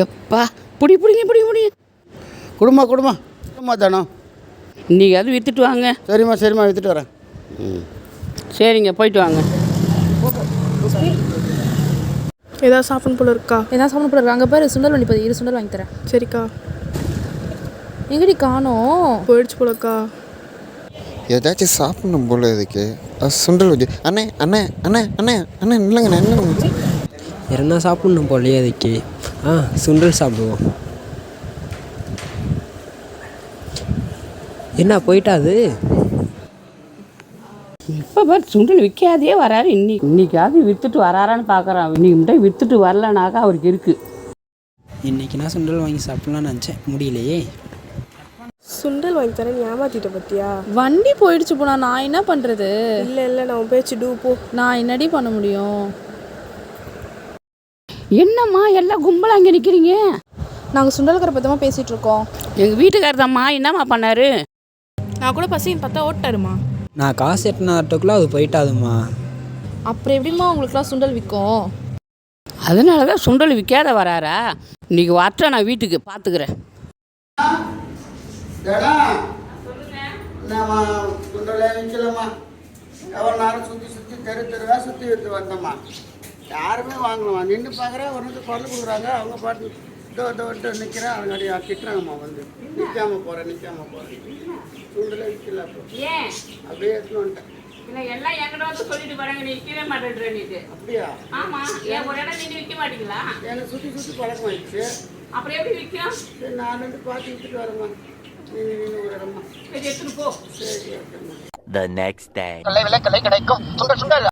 எப்பா பிடிங்க குடும்பம் குடும்பம் தானோ. இன்றைக்கி அது விற்றுட்டு வாங்க. சரிம்மா விற்றுட்டு வரேன். சரிங்க, போயிட்டு வாங்க. ஏதாவது சாப்பிடணும் போல இருக்கா? அங்கே பாரு சுண்டல் வண்டி போய் சுண்டல் வாங்கி தரேன். சரிக்கா. எங்கடி காணோம்? போயிடுச்சு போலக்கா. ஏதாச்சும் சாப்பிடணும் போல இதுக்கு. சுண்டல் வச்சு அண்ணே அண்ணே அண்ணே அண்ணே அண்ணே இல்லைங்கண்ணே இல்லைங்க. என்ன சாப்பிட்ணும் போலையே அதுக்கு. சுண்டல் சாப்பிடுவோம். என்ன போயிட்டா அது? இப்போ பாரு சுண்டல் விற்காதே வராரு. இன்னைக்காவது விற்றுட்டு வராரான்னு பார்க்குறான். இன்றைக்கி மட்டும் விற்றுட்டு வரலனாக்கா அவருக்கு இருக்குது. இன்றைக்கி நான் சுண்டல் வாங்கி சாப்பிட்லான்னு நினச்சேன், முடியலையே. சுண்டல் வாங்கி தரேன், ஏமாத்திட்ட பத்தியா? வண்டி போயிடுச்சு போனா நான் என்ன பண்ணுறது? இல்லை நான் உன் பேச்சு டூ போ. நான் என்னடி பண்ண முடியும்? என்னம்மா எல்லாம் கும்பலாக அங்கே நிற்கிறீங்க? நாங்கள் சுண்டல்கரை பற்றி தான் பேசிகிட்டு இருக்கோம். எங்கள் வீட்டுக்காரர் தான்மா. என்னம்மா பண்ணார்? நான் கூட பசின்னு பார்த்தா ஓட்டாருமா. நான் காசு எட்டினாட்டுக்குள்ளே அது போயிட்டாதும்மா. அப்புறம் எப்படிம்மா உங்களுக்குலாம் சுண்டல் விற்கும்? அதனால தான் சுண்டல் விற்காத வராரா? இன்றைக்கி வரட்ட நான் வீட்டுக்கு பார்த்துக்கிறேன். என்னம்மா சுண்டலே விற்கலம்மா. எவ்வளோ நேரம் சுற்றி தெருவா சுற்றி விற்று வந்தோம்மா. யாருமே வாங்கணுமா. நின்று பார்க்குறேன், ஒரு நிமிஷம் குரல் கொடுக்குறாங்க. அவங்க பாட்டு விட்டு நிற்கிறேன். அவங்க திட்டுறாங்கம்மா. வந்து நிற்காம போகிறேன் சுண்டலே விற்கல. அப்போ அப்படியே எடுத்துன்னு வந்துட்டேன். எல்லாம் என்கிட்ட வந்து சொல்லிட்டு போறாங்க, நீ விற்கவே மாட்டேன்றீங்க. அப்படியா? ஆமாம். ஏன் ஒரு இடம் நீங்க விற்க மாட்டீங்களா? எனக்கு சுற்றி பழக்கமாயிடுச்சு. அப்புறம் எப்படி விற்கும்? சரி, நான் வந்து பார்த்து விற்றுட்டு வரேம்மா. நீ ஒரு இடமா சரி, எடுத்துட்டு போ. சரி ஓகேம்மா. The next day. விலை கிடைக்கும். சுண்டல்